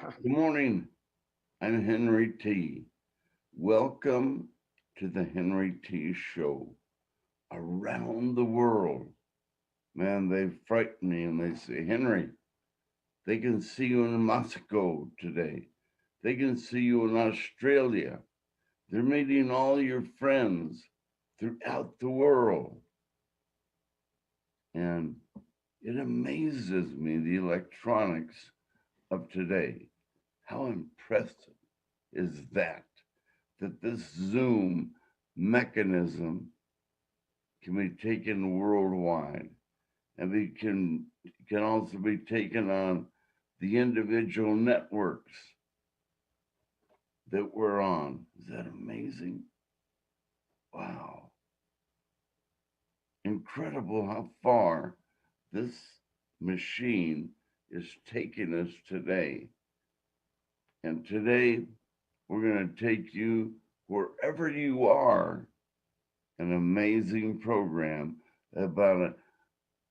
Good morning. I'm Henry T. Welcome to the Henry T. Show. Around the world, man, they frighten me and they say, Henry, they can see you in Moscow today. They can see you in Australia. They're meeting all your friends throughout the world. And it amazes me, the electronics of today. How impressive is that this Zoom mechanism can be taken worldwide and can also be taken on the individual networks that we're on. Is that amazing? Wow. Incredible how far this machine is taking us today. And today we're going to take you wherever you are, an amazing program about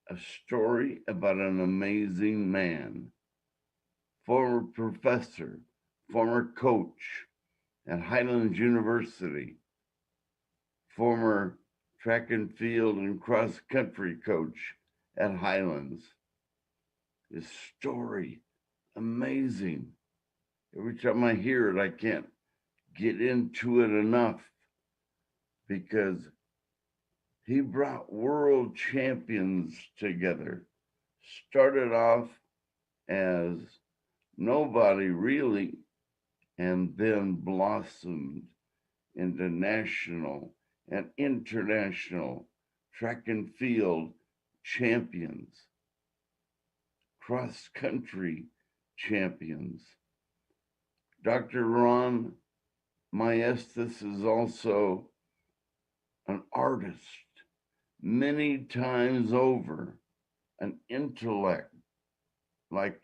a story about an amazing man, former professor, former coach at Highlands University, former track and field and cross country coach at Highlands. His story, amazing. Every time I hear it, I can't get into it enough because he brought world champions together. Started off as nobody really, and then blossomed into national and international track and field champions, cross country champions. Dr. Ron Maestas is also an artist, many times over, an intellect like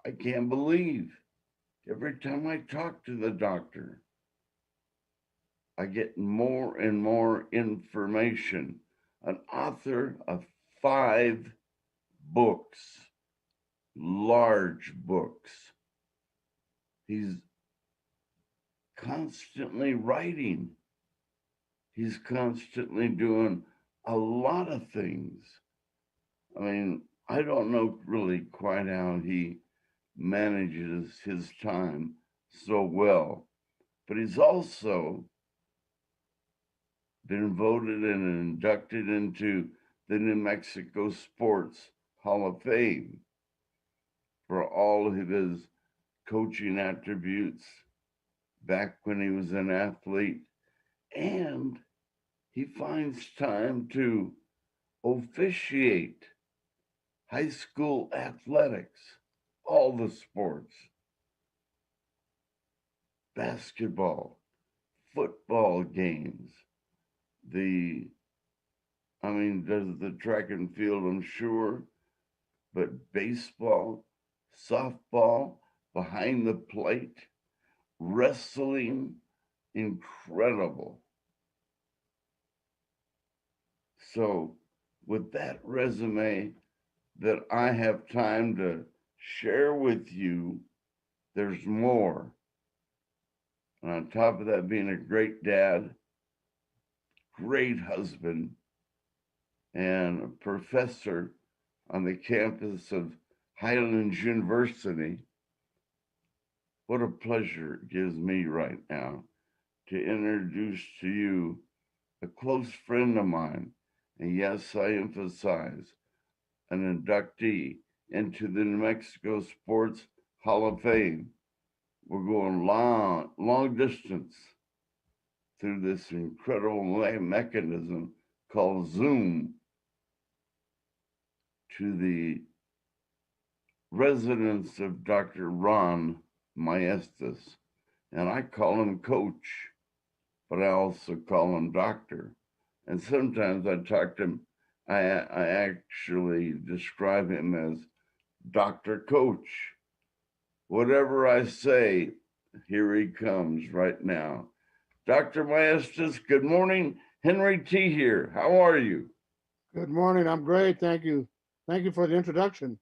I can't believe. Every time I talk to the doctor, I get more and more information. An author of 5 books, large books. He's constantly writing. He's constantly doing a lot of things. I mean, I don't know really quite how he manages his time so well, but he's also been voted and inducted into the New Mexico Sports Hall of Fame for all of his coaching attributes back when he was an athlete. And he finds time to officiate high school athletics, all the sports, basketball, football games, the does the track and field, I'm sure, but baseball, softball, behind the plate, wrestling, incredible. So, with that resume that I have time to share with you, there's more. And on top of that, being a great dad, great husband, and a professor on the campus of Highlands University, what a pleasure it gives me right now to introduce to you a close friend of mine. And yes, I emphasize an inductee into the New Mexico Sports Hall of Fame. We're going long distance through this incredible mechanism called Zoom to the residence of Dr. Ron Maestas. And I call him coach, but I also call him doctor. And sometimes I talk to him, I actually describe him as Dr. Coach. Whatever I say, here he comes right now. Dr. Maestas, good morning. Henry T. here. How are you? Good morning. I'm great. Thank you. Thank you for the introduction.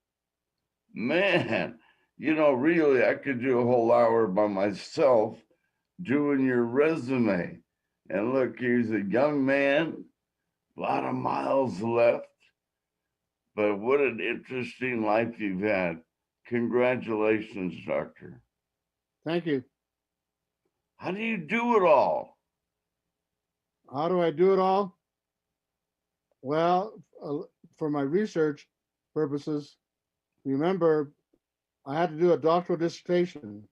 Man, Really, I could do a whole hour by myself doing your resume. And look, he's a young man, a lot of miles left, but what an interesting life you've had. Congratulations, Doctor. Thank you. How do you do it all? How do I do it all? Well, for my research purposes, remember, I had to do a doctoral dissertation.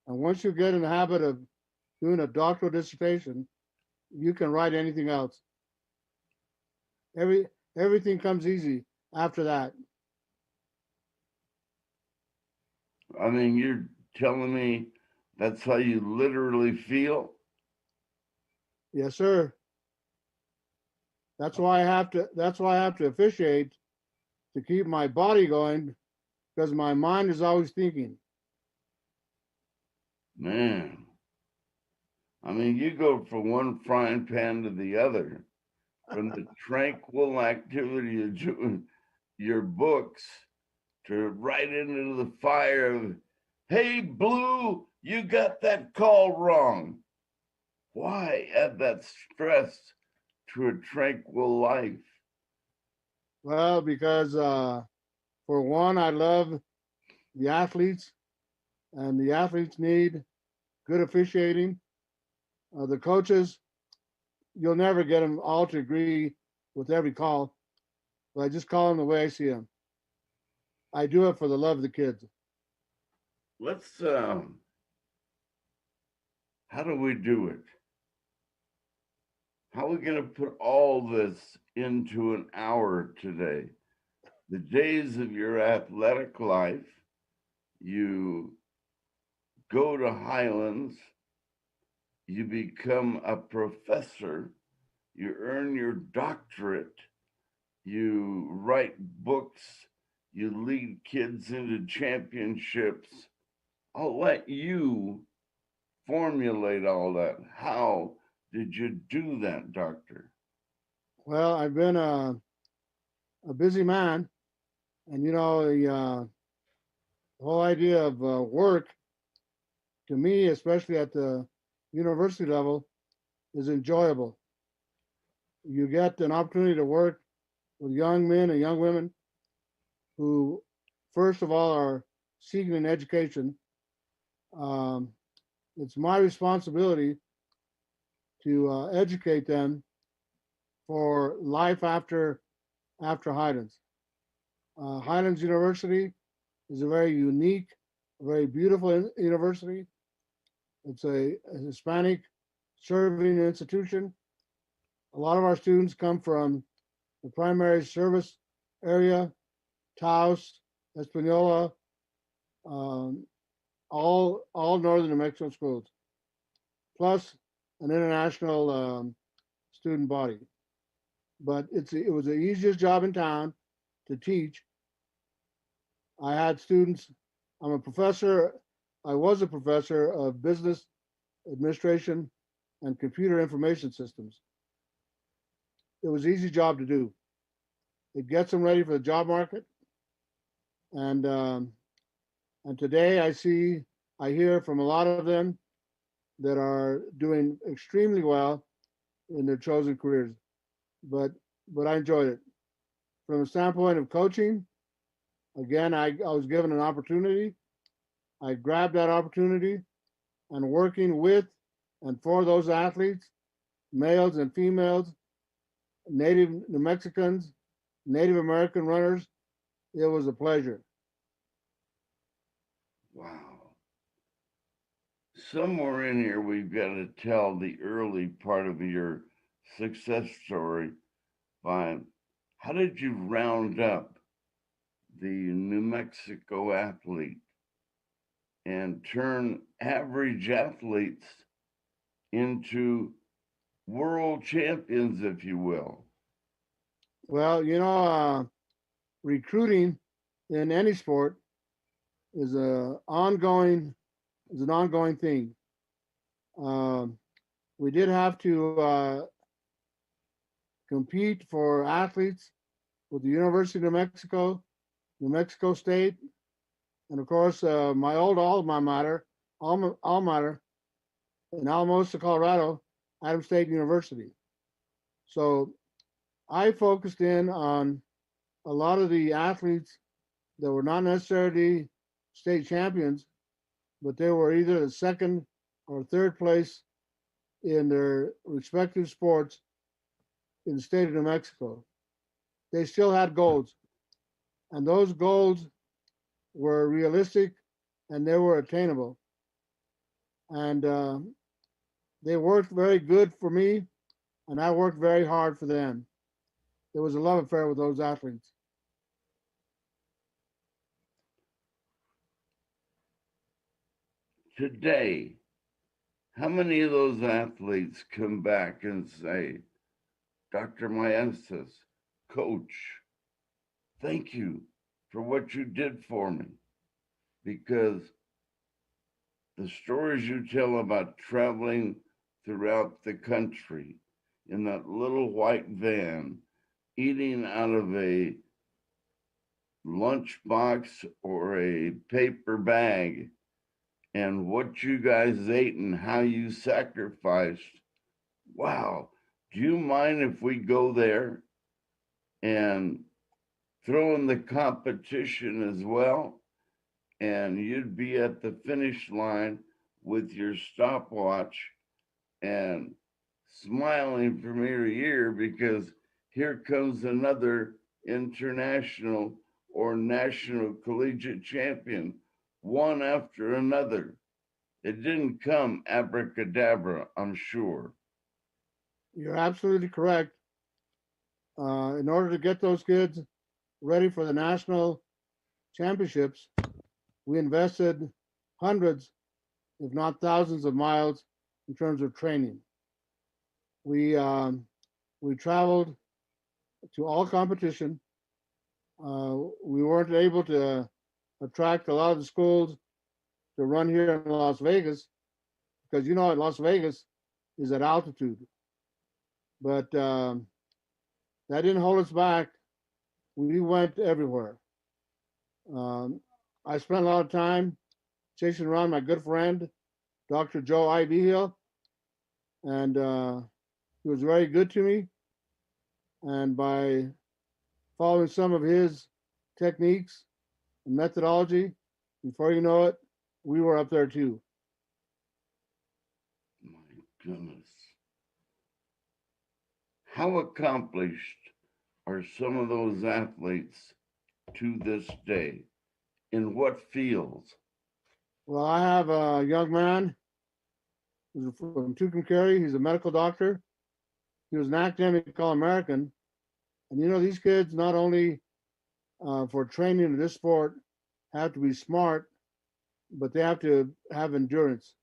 And once you get in the habit of doing a doctoral dissertation, you can write anything else. Everything comes easy after that. I mean, you're telling me that's how you literally feel? Yes, sir. That's why I have to officiate to keep my body going because my mind is always thinking. Man, I mean, you go from one frying pan to the other, from the tranquil activity of doing your books to right into the fire of, hey, Blue, you got that call wrong. Why add that stress to a tranquil life? Well, because for one, I love the athletes, and the athletes need good officiating. The coaches, you'll never get them all to agree with every call, but I just call them the way I see them. I do it for the love of the kids. Let's, how do we do it? How are we going to put all this into an hour today? The days of your athletic life, you go to Highlands, you become a professor, you earn your doctorate, you write books, you lead kids into championships. I'll let you formulate all that. How did you do that, Doctor? Well, I've been a busy man, and the whole idea of work to me, especially at the university level, is enjoyable. You get an opportunity to work with young men and young women who, first of all, are seeking an education. Um, it's my responsibility to educate them for life after Highlands. Highlands University is a very unique, very beautiful university. It's a Hispanic serving institution. A lot of our students come from the primary service area, Taos, Espanola, um, all northern New Mexico schools, plus an international student body. But it was the easiest job in town to teach. I had students. I'm a professor. I was a professor of business administration and computer information systems. It was an easy job to do. It gets them ready for the job market, and today I hear from a lot of them that are doing extremely well in their chosen careers. But I enjoyed it. From the standpoint of coaching, again, I was given an opportunity. I grabbed that opportunity and working with and for those athletes, males and females, native New Mexicans, Native American runners, it was a pleasure. Wow. Somewhere in here, we've got to tell the early part of your success story by how did you round up the New Mexico athlete and turn average athletes into world champions, if you will? Well, recruiting in any sport is an ongoing thing. Um, we did have to compete for athletes with the University of New Mexico, New Mexico State, And of course, my old alma mater in Alamosa, Colorado, Adams State University. So I focused in on a lot of the athletes that were not necessarily state champions, but they were either the second or third place in their respective sports in the state of New Mexico. They still had goals, and those goals were realistic and they were attainable. And they worked very good for me, and I worked very hard for them. There was a love affair with those athletes. Today, how many of those athletes come back and say, Dr. Maestas, coach, thank you for what you did for me? Because the stories you tell about traveling throughout the country in that little white van, eating out of a lunchbox or a paper bag, and what you guys ate and how you sacrificed. Wow. Do you mind if we go there and throw in the competition as well? And you'd be at the finish line with your stopwatch and smiling from ear to ear because here comes another international or national collegiate champion, one after another. It didn't come abracadabra, I'm sure. You're absolutely correct. In order to get those kids ready for the national championships, we invested hundreds, if not thousands, of miles in terms of training. We we traveled to all competition. We weren't able to attract a lot of the schools to run here in Las Vegas because Las Vegas is at altitude. But that didn't hold us back. We went everywhere. Um, I spent a lot of time chasing around my good friend, Dr. Joe Ivy Hill, and he was very good to me. And by following some of his techniques and methodology, before you know it, we were up there too. My goodness. How accomplished are some of those athletes to this day? In what fields? Well, I have a young man who's from Tucumcari. He's a medical doctor. He was an academic All-American. And these kids not only for training in this sport have to be smart, but they have to have endurance.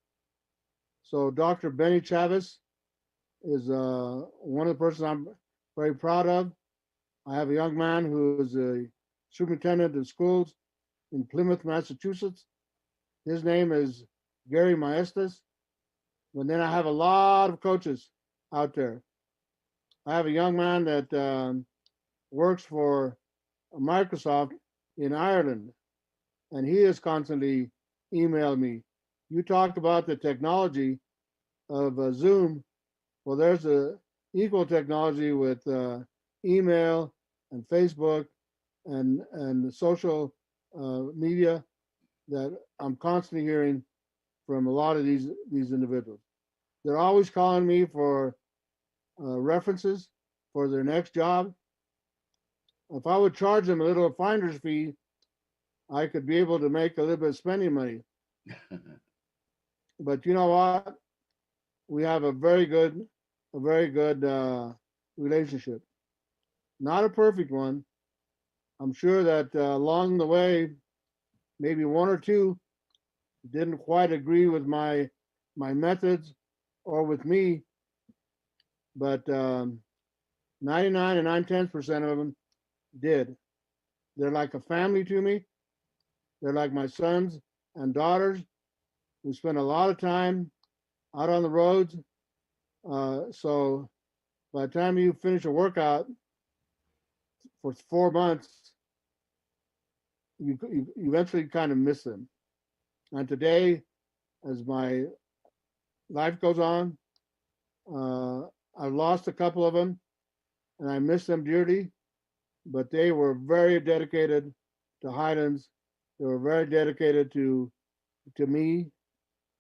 So Dr. Benny Chavez is one of the persons I'm very proud of. I have a young man who is a superintendent of schools in Plymouth, Massachusetts. His name is Gary Maestas. And then I have a lot of coaches out there. I have a young man that works for Microsoft in Ireland, and he is constantly emailing me. You talked about the technology of Zoom. Well, there's a equal technology with email and Facebook and social media that I'm constantly hearing from a lot of these individuals. They're always calling me for references for their next job. If I would charge them a little finder's fee, I could be able to make a little bit of spending money. But you know what? We have a very good relationship. Not a perfect one. I'm sure that along the way, maybe one or two didn't quite agree with my methods or with me, but 99 and 9/10% of them did. They're like a family to me. They're like my sons and daughters. We spend a lot of time out on the roads. So by the time you finish a workout for 4 months, you eventually kind of miss them. And today, as my life goes on, uh, I've lost a couple of them, and I miss them dearly. But they were very dedicated to Highlands. They were very dedicated to me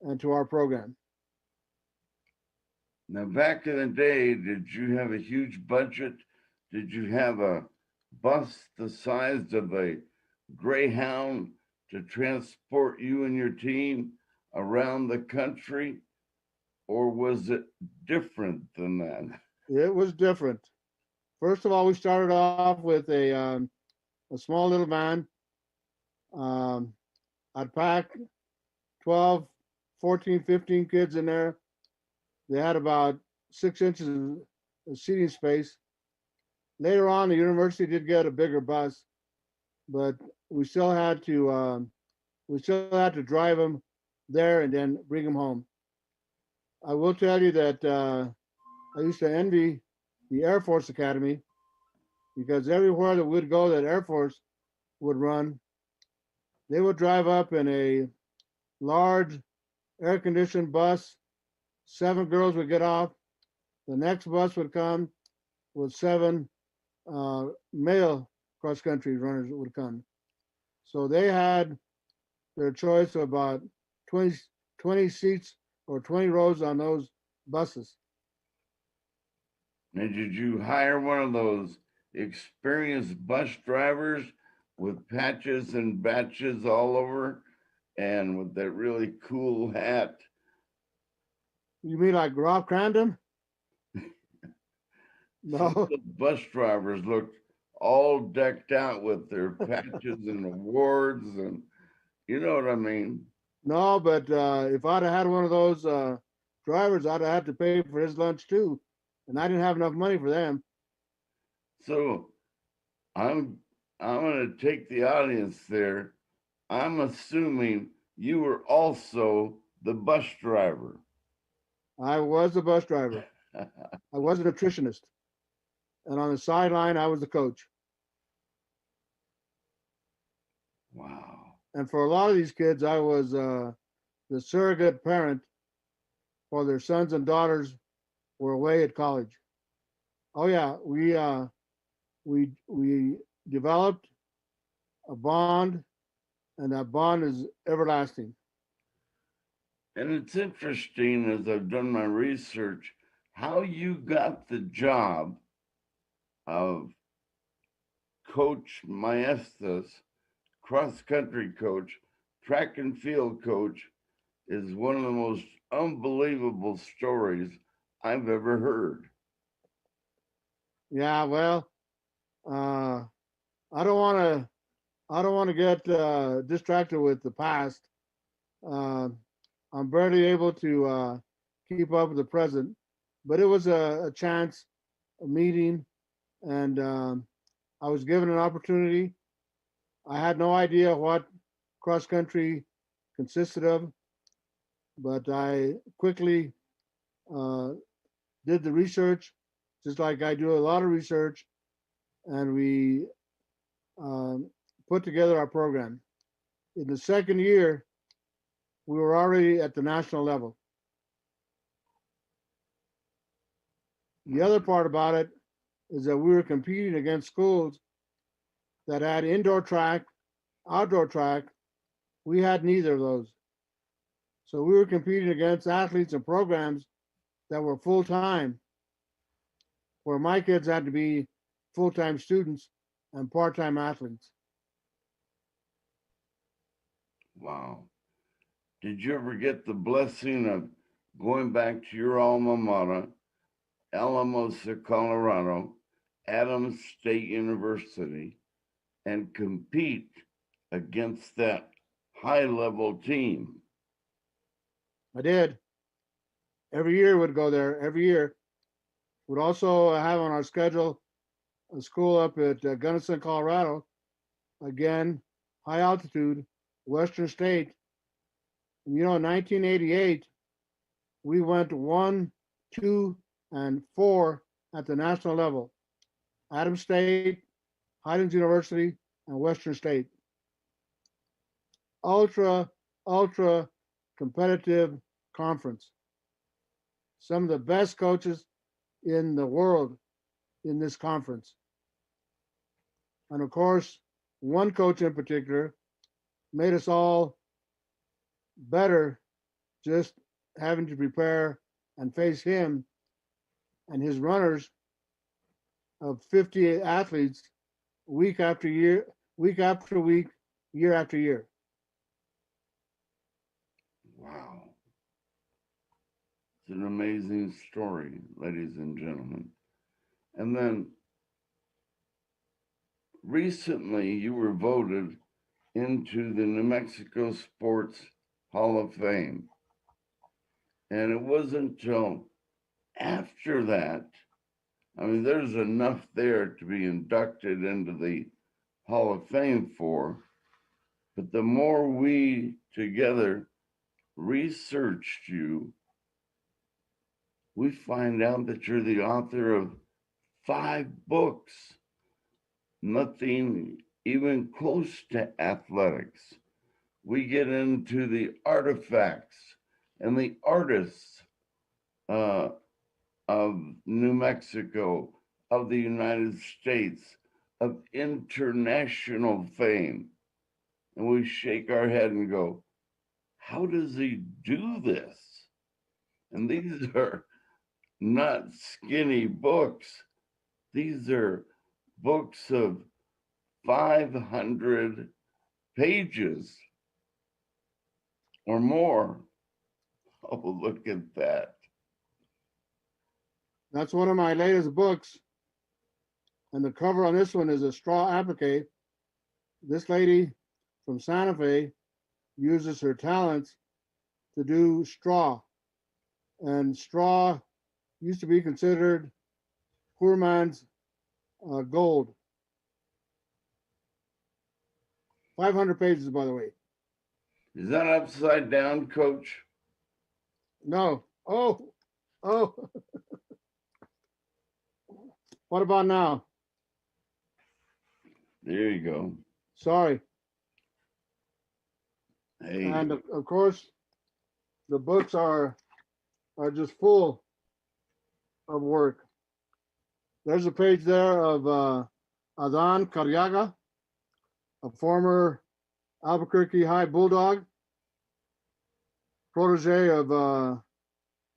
and to our program. Now, back in the day, did you have a huge budget? Did you have a bus the size of a Greyhound to transport you and your team around the country? Or was it different than that? It was different. First of all, we started off with a small little van. Um, I'd pack 12, 14, 15 kids in there. They had about 6 inches of seating space. Later on, the university did get a bigger bus, but we still had to drive them there and then bring them home. I will tell you that I used to envy the Air Force Academy because everywhere that we'd go, that Air Force would run, they would drive up in a large air conditioned bus. 7 girls would get off. The next bus would come with 7 male cross country runners that would come. So they had their choice of about 20, 20 seats or 20 rows on those buses. And did you hire one of those experienced bus drivers with patches and batches all over and with that really cool hat? You mean like Rob Crandon? Some of No, the bus drivers looked all decked out with their patches and awards, and you know what I mean. no, but if I'd have had one of those drivers, I'd have had to pay for his lunch too, and I didn't have enough money for them. So I'm I'm going to take the audience there. I'm assuming you were also the bus driver. I was a bus driver. I was a nutritionist, and on the sideline, I was the coach. Wow. And for a lot of these kids, I was the surrogate parent while their sons and daughters were away at college. Oh yeah, we developed a bond, and that bond is everlasting. And it's interesting as I've done my research how you got the job of Coach Maestas, cross country coach, track and field coach, is one of the most unbelievable stories I've ever heard. Yeah, well, uh, I don't want to I don't want to get distracted with the past. Uh, I'm barely able to keep up with the present, but it was a chance, a meeting, and I was given an opportunity. I had no idea what cross country consisted of, but I quickly uh, did the research, just like I do a lot of research, and we um, put together our program. In the second year, we were already at the national level. The other part about it is that we were competing against schools that had indoor track, outdoor track. We had neither of those. So we were competing against athletes and programs that were full time, where my kids had to be full time students and part time athletes. Wow. Did you ever get the blessing of going back to your alma mater, Alamosa, Colorado, Adams State University, and compete against that high level team? I did. Every year would go there. Every year. Would also have on our schedule a school up at Gunnison, Colorado. Again, high altitude, Western State. And, in 1988, we went 1, 2, and 4 at the national level. Adams State, Highlands University, and Western State. ultra, ultra competitive conference. Some of the best coaches in the world in this conference. And of course, one coach in particular made us all better just having to prepare and face him and his runners of 50 athletes week after year, week after week, year after year. Wow. It's an amazing story, ladies and gentlemen. And then recently you were voted into the New Mexico Sports Hall of Fame. And it wasn't until after that, I mean, there's enough there to be inducted into the Hall of Fame for, but the more we together researched you, we find out that you're the author of 5 books, nothing even close to athletics. We get into the artifacts and the artists of New Mexico, of the United States, of international fame. And we shake our head and go, how does he do this? And these are not skinny books. These are books of 500 pages or more. Oh, look at that. That's one of my latest books. And the cover on this one is a straw applique. This lady from Santa Fe uses her talents to do straw. And straw used to be considered poor man's gold. 500 pages, by the way. Is that upside down, Coach? No. Oh. What about now? There you go. Sorry. Hey. And of course, the books are just full of work. There's a page there of Adan Carriaga, a former Albuquerque High Bulldog, protege of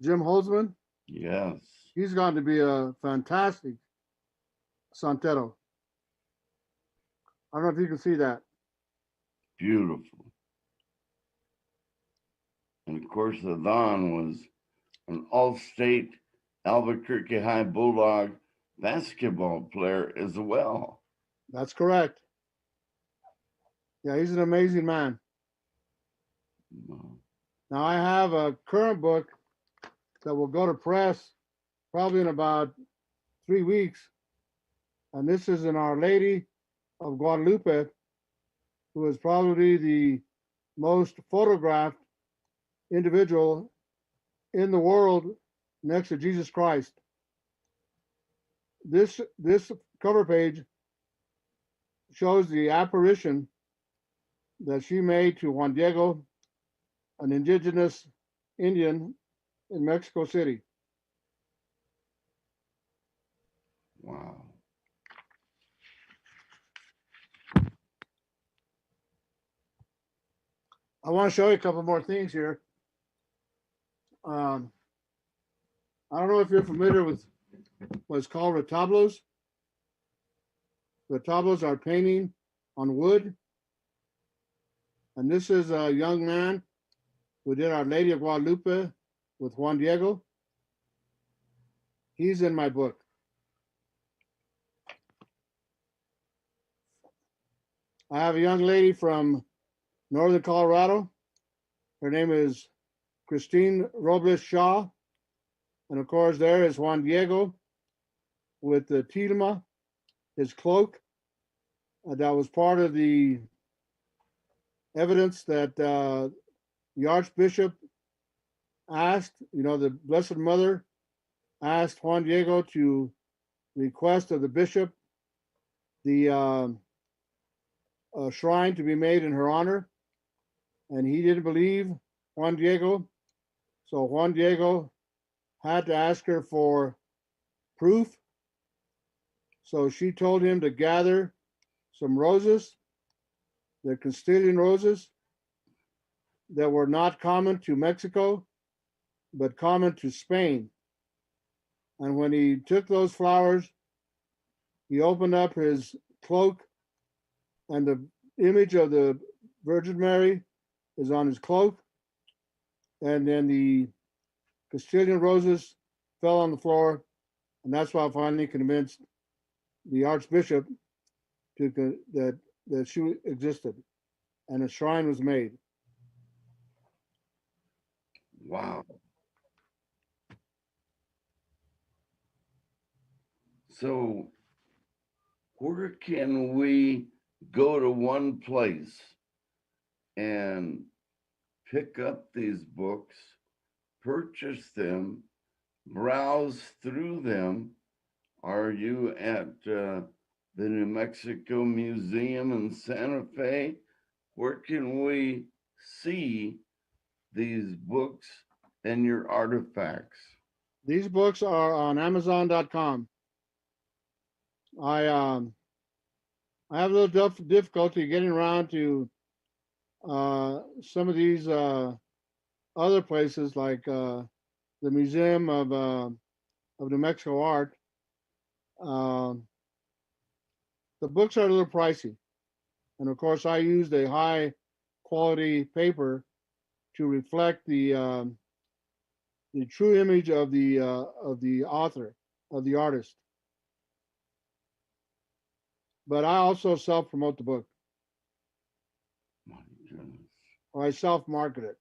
Jim Holzman. Yes. He's gotten to be a fantastic Santero. I don't know if you can see that. Beautiful. And of course, Adan was an all-state Albuquerque High Bulldog basketball player as well. That's correct. Yeah, he's an amazing man. Wow. Now I have a current book that will go to press probably in about 3 weeks. And this is an Our Lady of Guadalupe, who is probably the most photographed individual in the world next to Jesus Christ. This cover page shows the apparition that she made to Juan Diego, an indigenous Indian in Mexico City. Wow. I want to show you a couple more things here. I don't know if you're familiar with what's called retablos. Retablos are painting on wood. And this is a young man who did Our Lady of Guadalupe with Juan Diego. He's in my book. I have a young lady from Northern Colorado. Her name is Christine Robles Shaw. And of course, there is Juan Diego with the tilma, his cloak. That was part of the evidence that the Archbishop asked, the Blessed Mother asked Juan Diego to request of the bishop the shrine to be made in her honor. and he didn't believe Juan Diego. So Juan Diego had to ask her for proof. So she told him to gather some roses, the Castilian roses that were not common to Mexico, but common to Spain. And when he took those flowers, he opened up his cloak, and the image of the Virgin Mary is on his cloak. And then the Castilian roses fell on the floor, and that's why I finally convinced the Archbishop that she existed, and a shrine was made. Wow. So, where can we go to one place and pick up these books, purchase them, browse through them? Are you at the New Mexico Museum in Santa Fe? Where can we see these books and your artifacts? These books are on Amazon.com. I have a little difficulty getting around to some of these other places like the Museum of New Mexico Art. Uh, the books are a little pricey, and of course, I used a high quality paper to reflect the true image of the author, of the artist. But I also self promote the book, My goodness. or I self market it.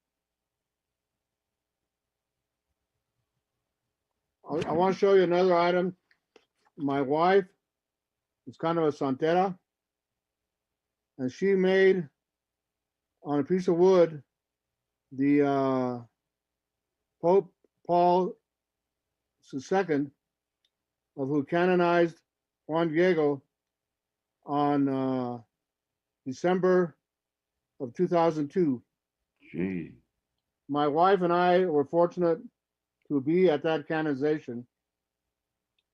I want to show you another item. My wife is kind of a santera, and she made on a piece of wood the Pope Paul II, of who canonized Juan Diego on December of 2002. Gee. My wife and I were fortunate to be at that canonization,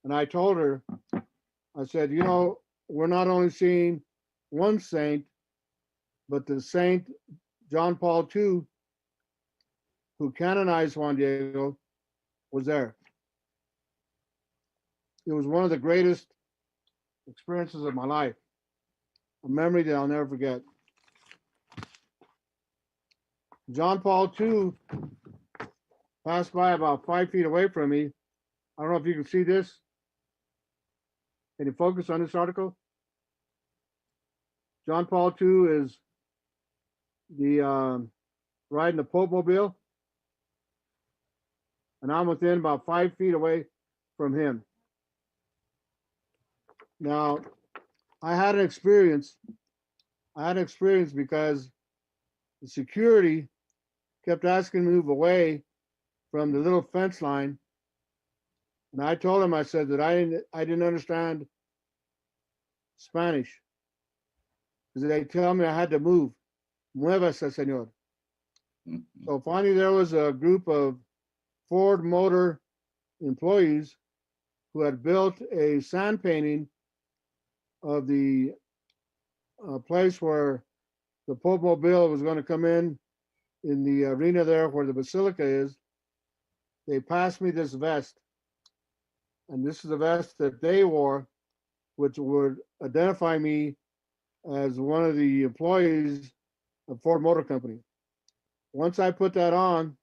and I told her, I said, you know, we're not only seeing one saint, but the Saint John Paul II, who canonized Juan Diego, was there. It was one of the greatest experiences of my life, a memory that I'll never forget. John Paul II passed by about 5 feet away from me. I don't know if you can see this. Can you focus on this article? John Paul II is the riding the Pope Mobile, and I'm within about 5 feet away from him. Now, I had an experience. Because the security kept asking me to move away from the little fence line, and I told him, I said that I didn't understand Spanish, because they tell me I had to move. Muévase, señor. So finally, there was a group of Ford Motor employees who had built a sand painting of the place where the Pope Mobile was going to come in the arena there where the basilica is. They passed me this vest, and this is the vest that they wore, which would identify me as one of the employees of Ford Motor Company. Once I put that on,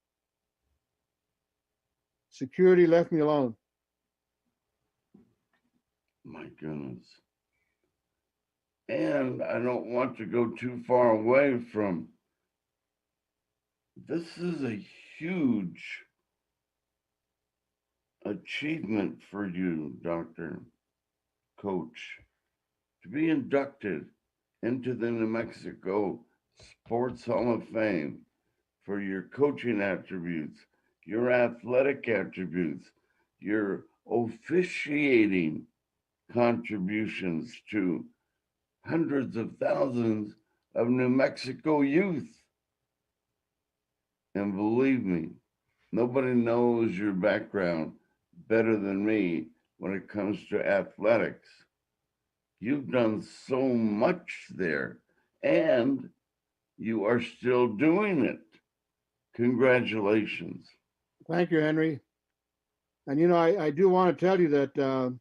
security left me alone. My goodness. And I don't want to go too far away from this is a huge achievement for you, Dr. Coach, to be inducted into the New Mexico Sports Hall of Fame for your coaching attributes, your athletic attributes, your officiating contributions to hundreds of thousands of New Mexico youth. And believe me, nobody knows your background better than me when it comes to athletics. You've done so much there, and you are still doing it. Congratulations. Thank you, Henry. And I do want to tell you that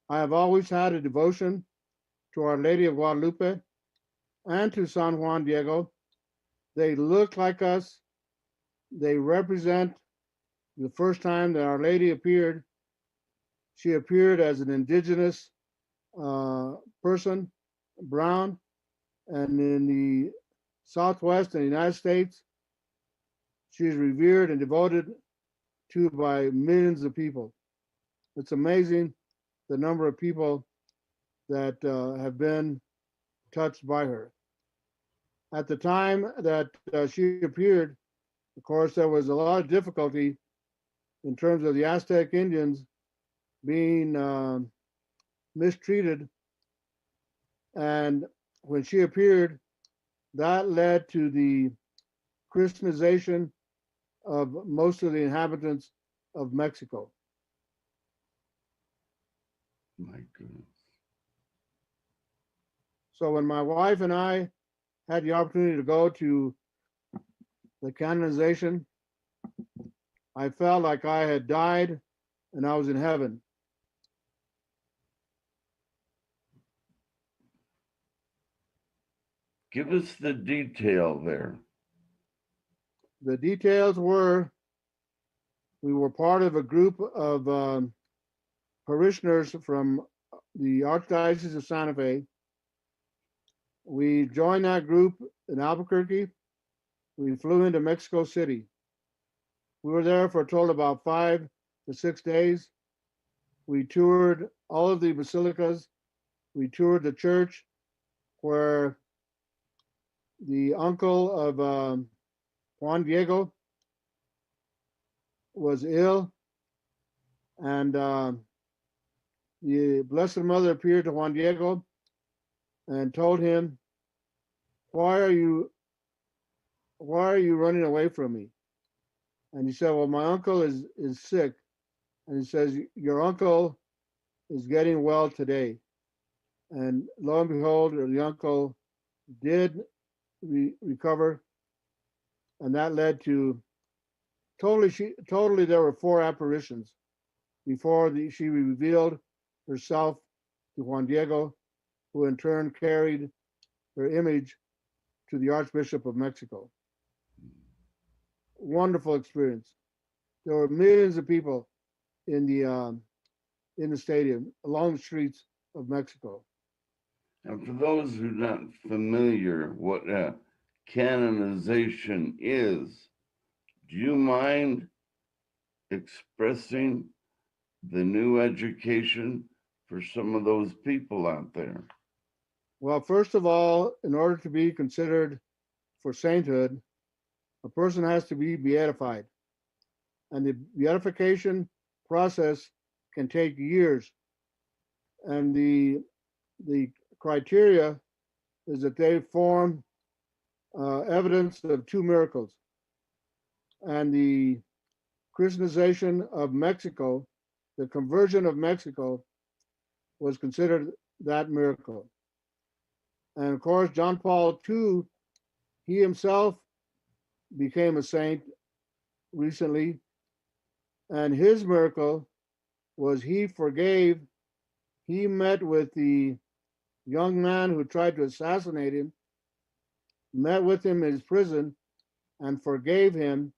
I have always had a devotion to Our Lady of Guadalupe and to San Juan Diego. They look like us. They represent the first time that Our Lady appeared. She appeared as an indigenous person, brown, and in the Southwest and the United States, she is revered and devoted to by millions of people. It's amazing the number of people that have been touched by her. At the time that she appeared, of course, there was a lot of difficulty in terms of the Aztec Indians being mistreated. And when she appeared, that led to the Christianization of most of the inhabitants of Mexico. My goodness. So when my wife and I had the opportunity to go to the canonization, I felt like I had died and I was in heaven. Give us the detail there. The details were we were part of a group of parishioners from the Archdiocese of Santa Fe. We joined that group in Albuquerque. We flew into Mexico City. We were there for a total of about 5 to 6 days. We toured all of the basilicas. We toured the church where the uncle of Juan Diego was ill, and the Blessed Mother appeared to Juan Diego and told him, why are you running away from me? And he said, well, my uncle is sick. And he says, your uncle is getting well today. And lo and behold, the uncle did recover. And that led to totally there were 4 apparitions before she revealed herself to Juan Diego, who in turn carried her image to the Archbishop of Mexico. Wonderful experience. There were millions of people in the stadium, along the streets of Mexico. And for those who are not familiar what canonization is, do you mind expressing the new education for some of those people out there? Well, first of all, in order to be considered for sainthood, a person has to be beatified. And the beatification process can take years. And the criteria is that they form evidence of 2 miracles. And the Christianization of Mexico, the conversion of Mexico, was considered that miracle. And of course, John Paul II, he himself became a saint recently. And his miracle was he met with the young man who tried to assassinate him, met with him in his prison, and forgave him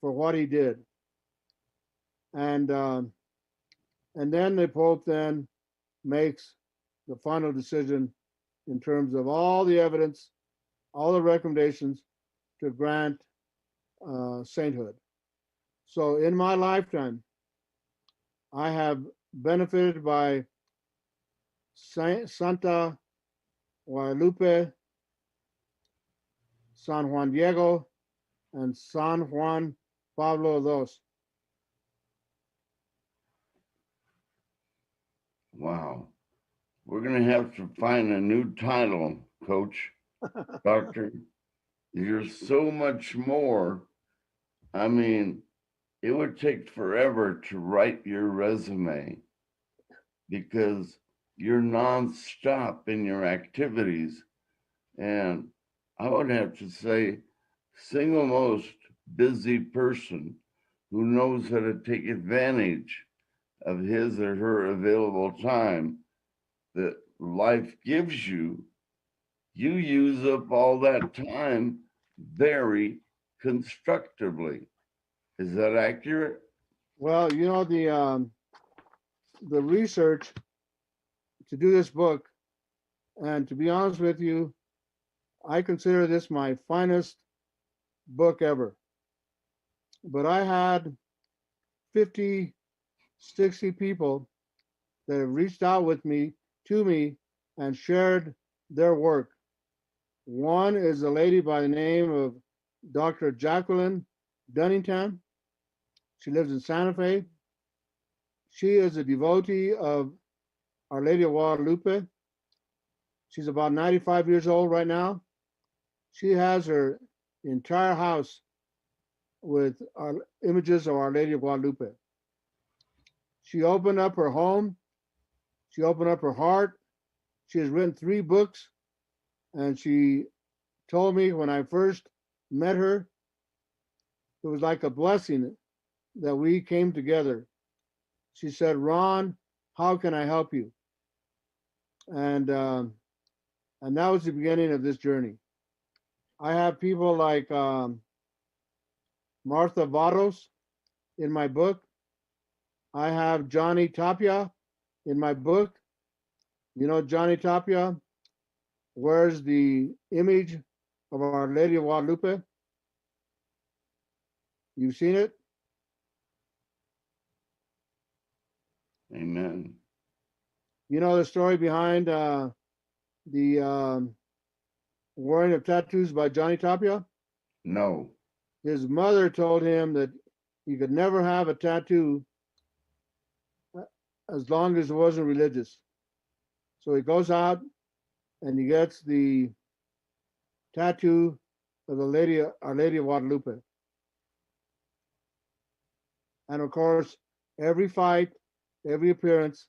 for what he did. And then the Pope then makes the final decision in terms of all the evidence, all the recommendations to grant sainthood. So in my lifetime, I have benefited by Santa Guadalupe, San Juan Diego, and San Juan Pablo II. Wow. We're going to have to find a new title, Coach. Doctor, you're so much more I mean, it would take forever to write your resume because you're nonstop in your activities. And I would have to say, single most busy person who knows how to take advantage of his or her available time that life gives you, you use up all that time very constructively. Is that accurate? Well, the research to do this book, and to be honest with you, I consider this my finest book ever. But I had 50, 60 people that have reached out with me to me and shared their work. One is a lady by the name of Dr. Jacqueline Dunnington. She lives in Santa Fe. She is a devotee of Our Lady of Guadalupe. She's about 95 years old right now. She has her entire house with images of Our Lady of Guadalupe. She opened up her home. She opened up her heart. She has written 3 books, and she told me when I first met her, it was like a blessing that we came together. She said, "Ron, how can I help you?" And and that was the beginning of this journey. I have people like Martha Vados in my book. I have Johnny Tapia in my book. You know, Johnny Tapia wears the image of Our Lady of Guadalupe. You've seen it? Amen. You know the story behind the wearing of tattoos by Johnny Tapia? No. His mother told him that he could never have a tattoo as long as it wasn't religious. So he goes out and he gets the tattoo of Our Lady of Guadalupe. And of course, every fight, every appearance,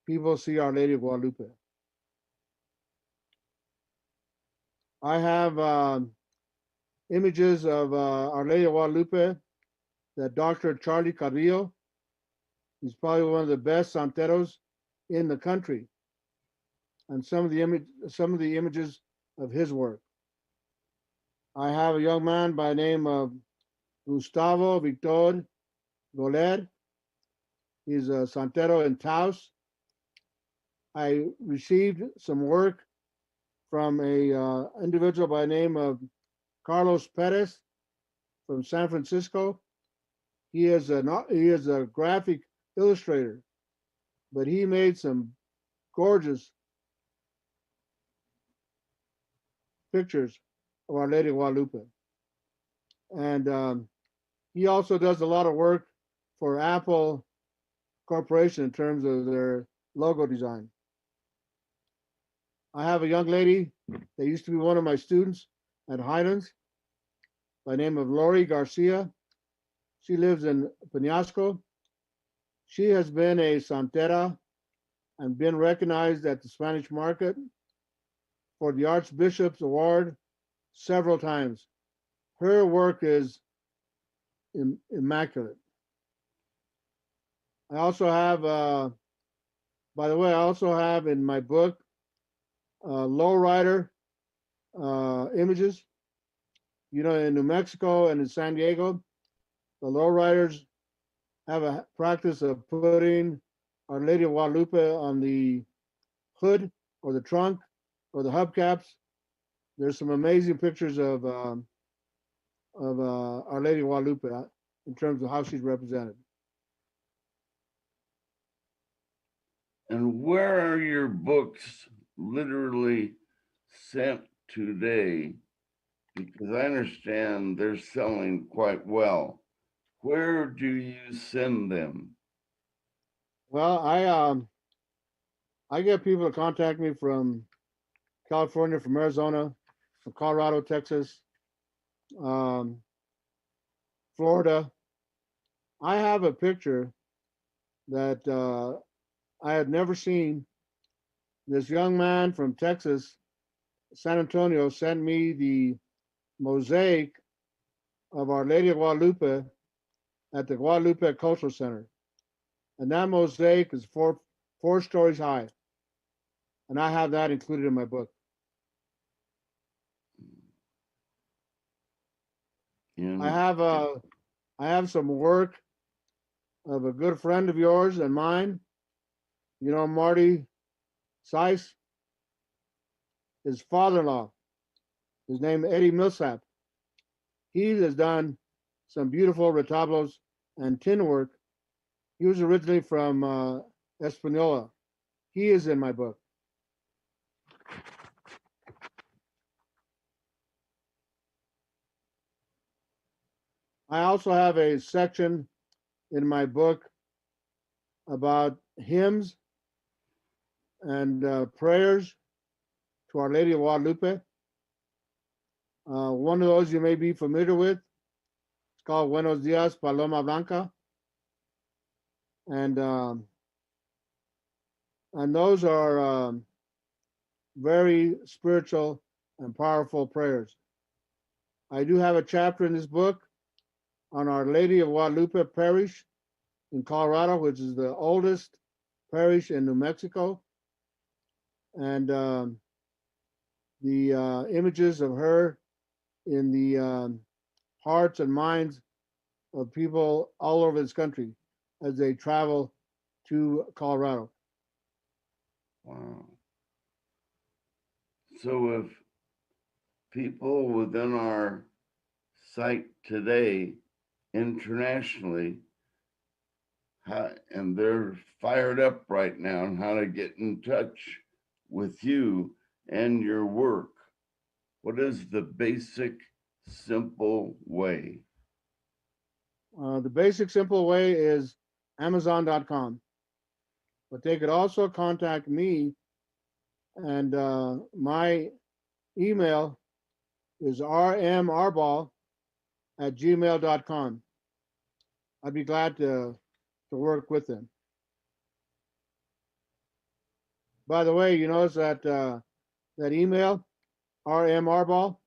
people see Our Lady of Guadalupe. I have images of Our Lady of Guadalupe that Dr. Charlie Carrillo, he's probably one of the best santeros in the country, and some of the images of his work. I have a young man by the name of Gustavo Victor Goler. He's a santero in Taos. I received some work from a individual by the name of Carlos Perez from San Francisco. He is a graphic illustrator, but he made some gorgeous pictures of Our Lady of Guadalupe. And he also does a lot of work for Apple Corporation in terms of their logo design. I have a young lady that used to be one of my students at Highlands by the name of Lori Garcia. She lives in Penasco. She has been a santera and been recognized at the Spanish market for the Archbishop's Award several times. Her work is immaculate. I also have, by the way, I also have in my book lowrider images. You know, in New Mexico and in San Diego, the lowriders have a practice of putting Our Lady of Guadalupe on the hood or the trunk or the hubcaps. There's some amazing pictures of Our Lady of Guadalupe in terms of how she's represented. And where are your books literally sent today? Because I understand they're selling quite well. Where do you send them? Well, I get people to contact me from California, from Arizona, from Colorado, Texas, um, Florida. I have a picture that I had never seen. This young man from Texas, San Antonio, sent me the mosaic of Our Lady of Guadalupe at the Guadalupe Cultural Center. And that mosaic is four stories high. And I have that included in my book. I In have I have some work of a good friend of yours and mine. You know, Marty Seiss, his father-in-law. His name Eddie Millsap. He has done some beautiful retablos and tin work. He was originally from Espanola. He is in my book. I also have a section in my book about hymns and prayers to Our Lady of Guadalupe. One of those you may be familiar with. It's called Buenos Dias, Paloma Blanca. And those are very spiritual and powerful prayers. I do have a chapter in this book on Our Lady of Guadalupe Parish in Colorado, which is the oldest parish in New Mexico. And the images of her in the hearts and minds of people all over this country as they travel to Colorado. wow. So if people within our site today, internationally, and they're fired up right now on how to get in touch with you and your work, what is the basic, simple way? The basic, simple way is Amazon.com. But they could also contact me, and my email is rmarball@gmail.com. I'd be glad to work with them. By the way, you notice that that email, rmarball,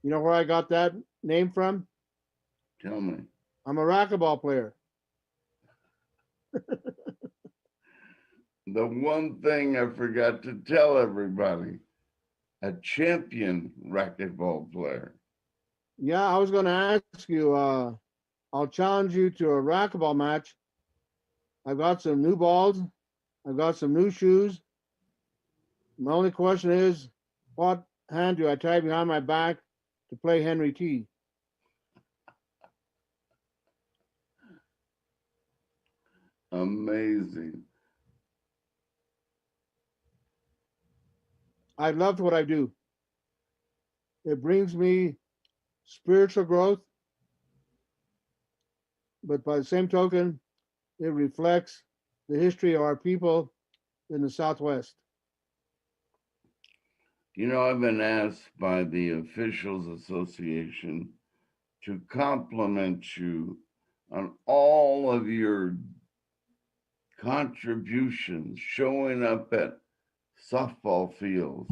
you know where I got that name from? Tell me. I'm a racquetball player. The one thing I forgot to tell everybody, a champion racquetball player. Yeah, I was going to ask you, I'll challenge you to a racquetball match. I've got some new balls. I've got some new shoes. My only question is, what hand do I tie behind my back to play Henry T? Amazing. I love what I do. It brings me spiritual growth, but by the same token, it reflects the history of our people in the Southwest. You know, I've been asked by the Officials Association to compliment you on all of your contributions showing up at softball fields,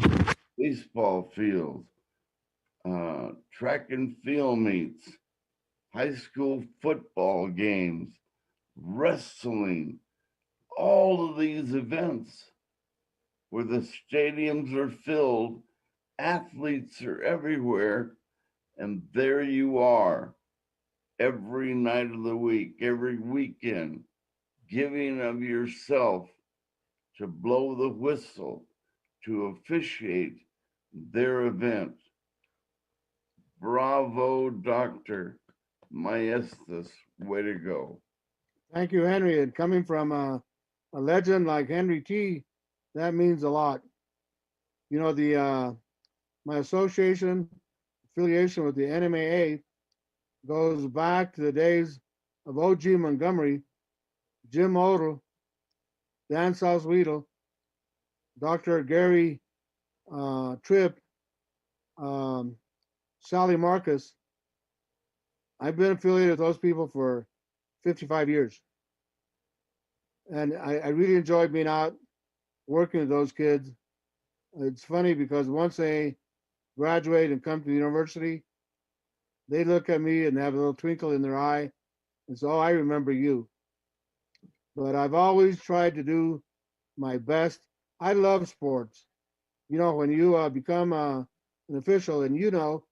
baseball fields, track and field meets, high school football games, wrestling, all of these events where the stadiums are filled, athletes are everywhere, and there you are every night of the week, every weekend, giving of yourself to blow the whistle, to officiate their event. Bravo, Dr. Maestas. Way to go. Thank you, Henry. And coming from a legend like Henry T, that means a lot. You know, the my association affiliation with the NMAA goes back to the days of O.G. Montgomery, Jim Odell, Dan Salzwedel, Dr. Gary Tripp, um, Sally Marcus. I've been affiliated with those people for 55 years. And I really enjoy being out working with those kids. It's funny because once they graduate and come to the university, they look at me and have a little twinkle in their eye and say, "Oh, I remember you." But I've always tried to do my best. I love sports. You know, when you become an official, and you know,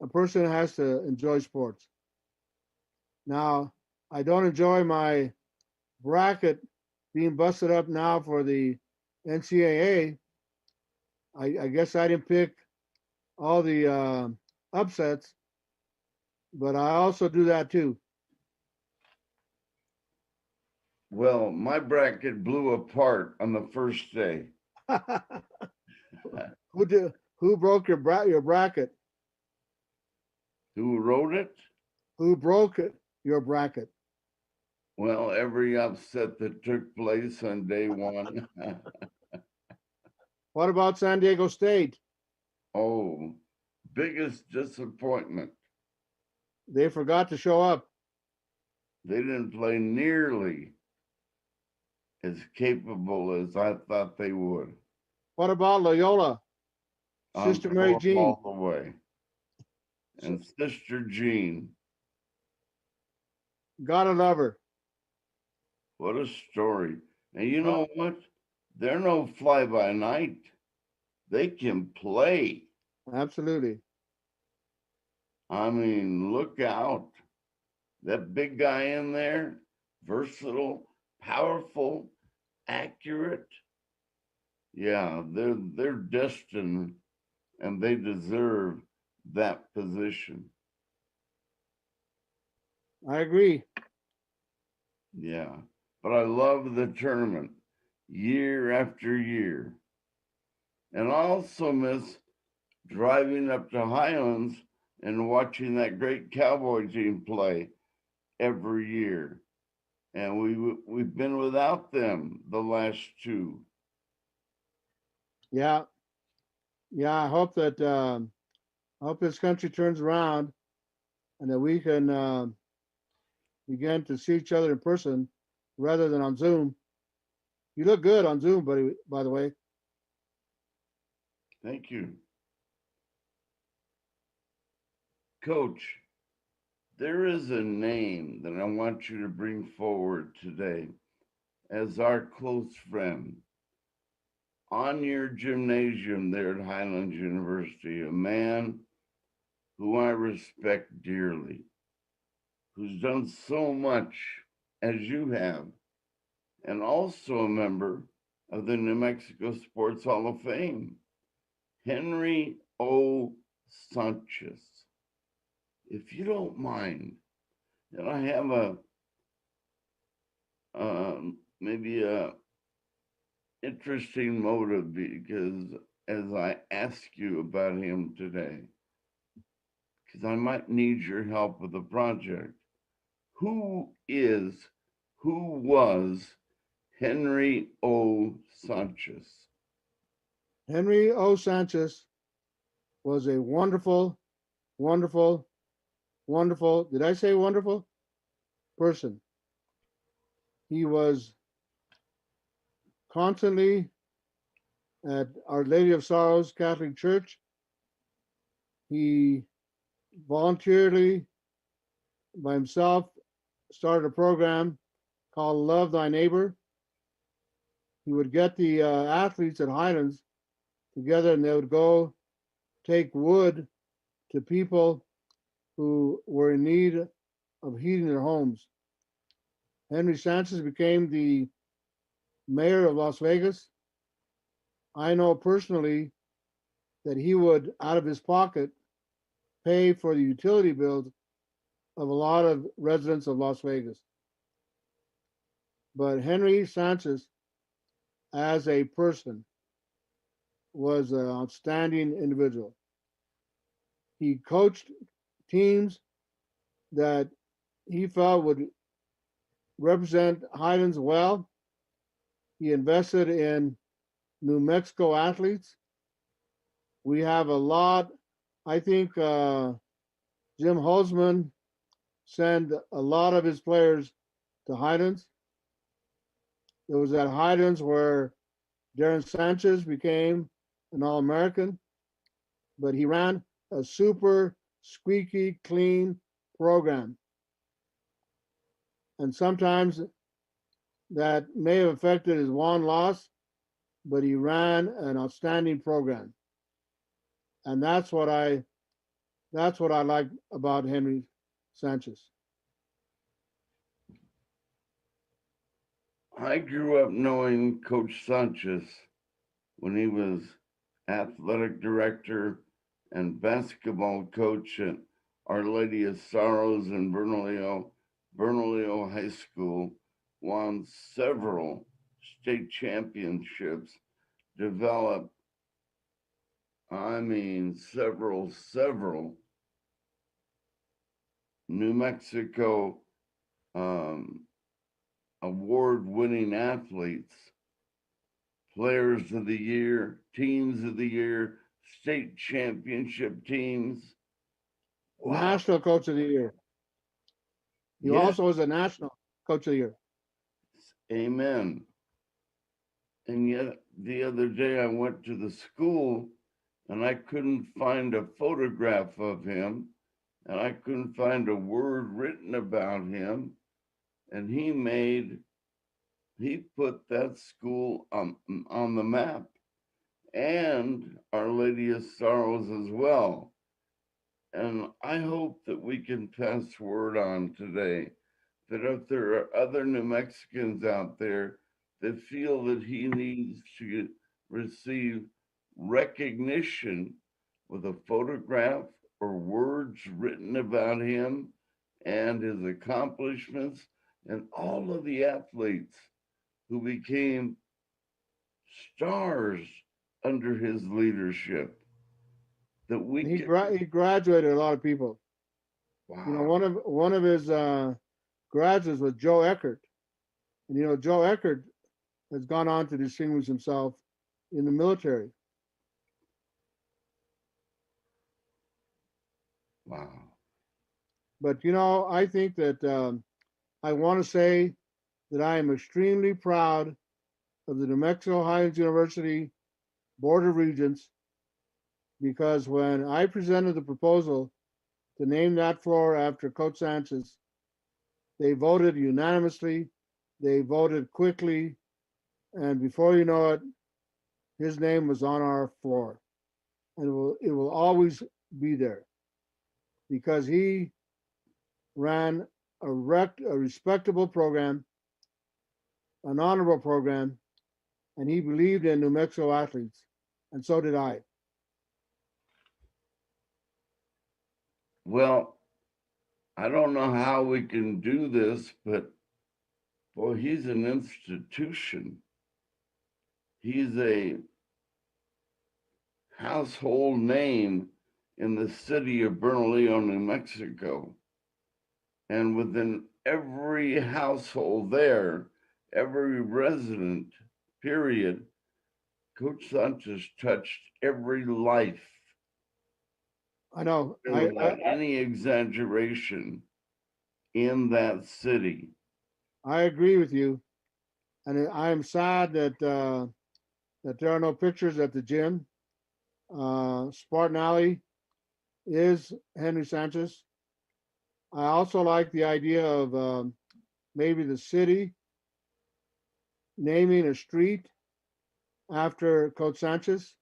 a person has to enjoy sports. Now, I don't enjoy my bracket being busted up now for the NCAA. I guess I didn't pick all the upsets, but I also do that too. Well, my bracket blew apart on the first day. Who broke your bracket? Who wrote it? Who broke your bracket? Well, every upset that took place on day one. What about San Diego State? Oh, biggest disappointment. They forgot to show up. They didn't play nearly as capable as I thought they would. What about Loyola? Sister Mary Jean. All the way. And Sister Jean. Gotta love her. What a story. And you know what? They're no fly by night. They can play. Absolutely. I mean, look out. That big guy in there, versatile, powerful, accurate. Yeah, they're destined and they deserve that position. I agree. Yeah. But I love the tournament year after year. And I also miss driving up to Highlands and watching that great Cowboy team play every year. And we've been without them the last two. Yeah. I hope that I hope this country turns around and that we can begin to see each other in person rather than on Zoom. You look good on Zoom, buddy, by the way. Thank you. Coach, there is a name that I want you to bring forward today as our close friend on your gymnasium there at Highlands University, a man who I respect dearly, who's done so much as you have, and also a member of the New Mexico Sports Hall of Fame, Henry O. Sanchez. If you don't mind, and I have maybe a interesting motive because as I ask you about him today, because I might need your help with the project. Who was Henry O. Sanchez? Henry O. Sanchez was a wonderful, wonderful, wonderful, did I say wonderful? Person. He was constantly at Our Lady of Sorrows Catholic Church. He voluntarily, by himself, started a program called Love Thy Neighbor. He would get the athletes at Highlands together and they would go take wood to people who were in need of heating their homes. Henry Sanchez became the mayor of Las Vegas. I know personally that he would, out of his pocket, pay for the utility bills of a lot of residents of Las Vegas. But Henry Sanchez, as a person, was an outstanding individual. He coached teams that he felt would represent Highlands well. He invested in New Mexico athletes. We have a lot. I think Jim Holzman sent a lot of his players to Highlands. It was at Highlands where Darren Sanchez became an All American, but he ran a super squeaky clean program. And sometimes that may have affected his one loss, but he ran an outstanding program. And that's what I like about Henry Sanchez. I grew up knowing Coach Sanchez when he was athletic director and basketball coach at Our Lady of Sorrows in Bernalillo High School, won several state championships, developed, several New Mexico um, award-winning athletes, players of the year, teams of the year, state championship teams. Wow. National Coach of the Year. He Yes. also was a National Coach of the Year. Amen. And yet the other day I went to the school and I couldn't find a photograph of him and I couldn't find a word written about him. And he put that school on the map, and Our Lady of Sorrows as well. And I hope that we can pass word on today that if there are other New Mexicans out there that feel that he needs to receive recognition with a photograph or words written about him and his accomplishments and all of the athletes who became stars under his leadership, that we He can, he graduated a lot of people. You know, wow, one of his graduates was Joe Eckert, and you know Joe Eckert has gone on to distinguish himself in the military. wow. But you know, I think that I want to say that I am extremely proud of the New Mexico Highlands University Board of Regents because when I presented the proposal to name that floor after Coach Sanchez, they voted unanimously, they voted quickly, and before you know it, his name was on our floor. And it will always be there because he ran a respectable program, an honorable program, and he believed in New Mexico athletes, and so did I. Well, I don't know how we can do this, but boy, he's an institution. He's a household name in the city of Bernalillo, New Mexico. And within every household there, every resident, period, Coach Sanchez touched every life. I know. And without any exaggeration, in that city. I agree with you, and I am sad that there are no pictures at the gym. Spartan Alley is Henry Sanchez. I also like the idea of maybe the city naming a street after Coach Sanchez.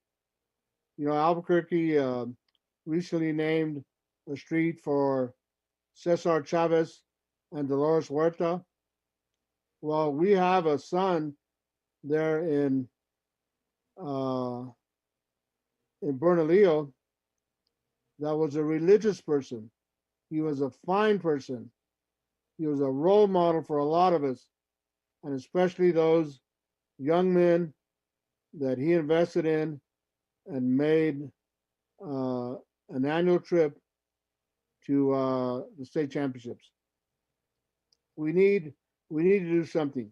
You know, Albuquerque recently named a street for Cesar Chavez and Dolores Huerta. Well, we have a son there uh, in Bernalillo that was a religious person. He was a fine person. He was a role model for a lot of us, and especially those young men that he invested in and made uh, an annual trip to the state championships. We need we need to do something.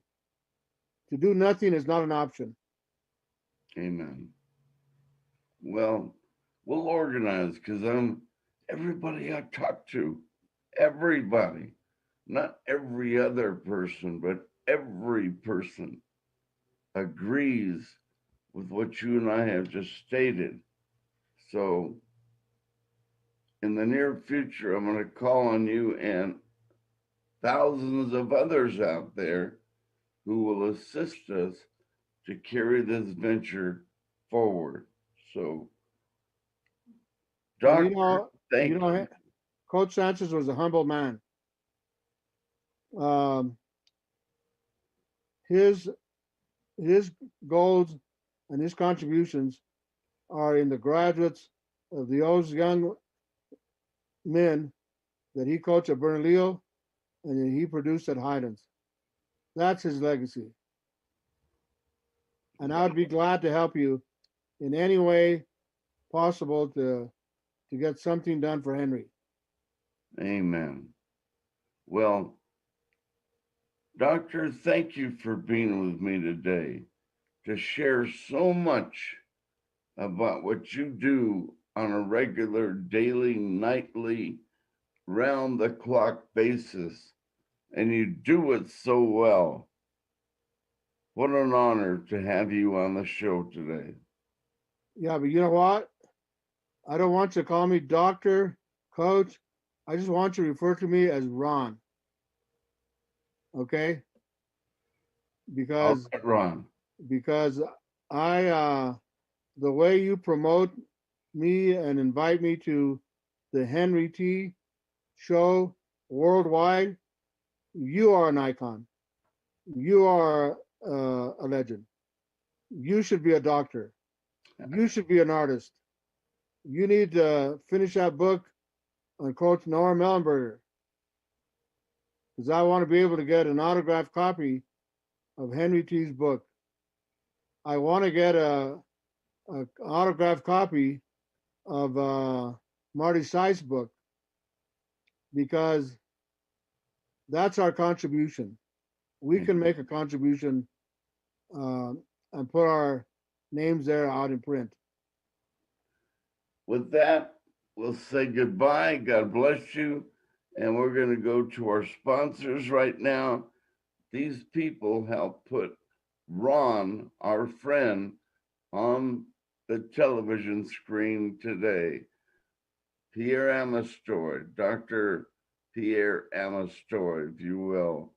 To do nothing is not an option. Amen. Well, we'll organize, because everybody I talk to, everybody, not every other person, but every person agrees with what you and I have just stated. So in the near future, I'm going to call on you and thousands of others out there who will assist us to carry this venture forward. So, And Doctor, thank you. Coach Sanchez was a humble man. Um, his his goals and his contributions are in the graduates of those young men that he coached at Bernalillo and that he produced at Highlands. That's his legacy. And I'd be glad to help you in any way possible to get something done for Henry. Amen. Well, Doctor, thank you for being with me today to share so much about what you do on a regular, daily, nightly, round the clock basis. And you do it so well. What an honor to have you on the show today. Yeah, but you know what? I don't want you to call me doctor, coach. I just want you to refer to me as Ron. Okay? All Because right, Ron. because I the way you promote me and invite me to the Henry T show worldwide, you are an icon. You are a legend. You should be a doctor. You should be an artist. You need to finish that book on Coach Noah Mellenberger because I want to be able to get an autographed copy of Henry T's book. I want to get a autographed copy of Marty Seiss' book because that's our contribution. We can make a contribution and put our names there out in print. With that, we'll say goodbye. God bless you. And we're going to go to our sponsors right now. These people help put Ron, our friend, on the television screen today. Pierre Amistoy, Dr. Pierre Amistoy, if you will,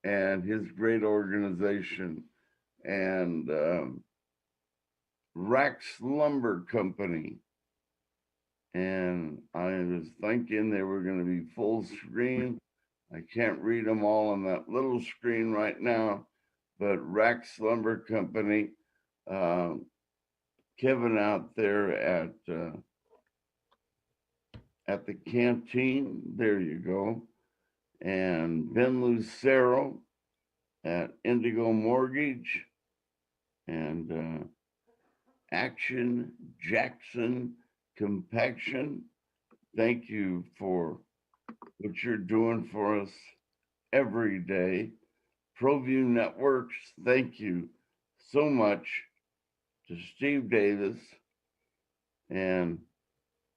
and his great organization, and Rax Lumber Company. And I was thinking they were going to be full screen. I can't read them all on that little screen right now, but Rax Lumber Company, Kevin out there at the canteen, there you go, and Ben Lucero at Indigo Mortgage, and Action Jackson Compaction. Thank you for what you're doing for us every day. ProView Networks, thank you so much to Steve Davis and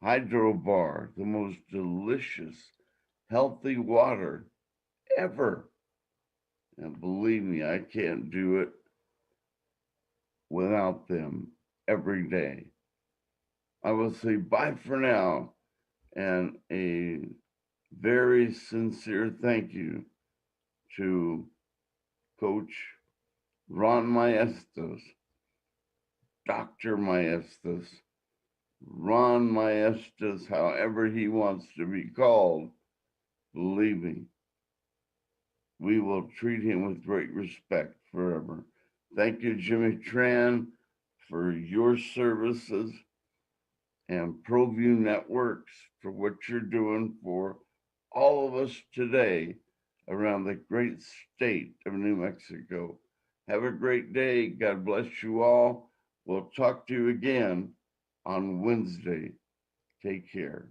Hydro Bar, the most delicious, healthy water ever. And believe me, I can't do it without them every day. I will say bye for now and a very sincere thank you to Coach Ron Maestas, Dr. Maestas, Ron Maestas, however he wants to be called. Believe me, we will treat him with great respect forever. Thank you, Jimmy Tran, for your services, and ProView Networks for what you're doing for all of us today around the great state of New Mexico. Have a great day. God bless you all. We'll talk to you again on Wednesday. Take care.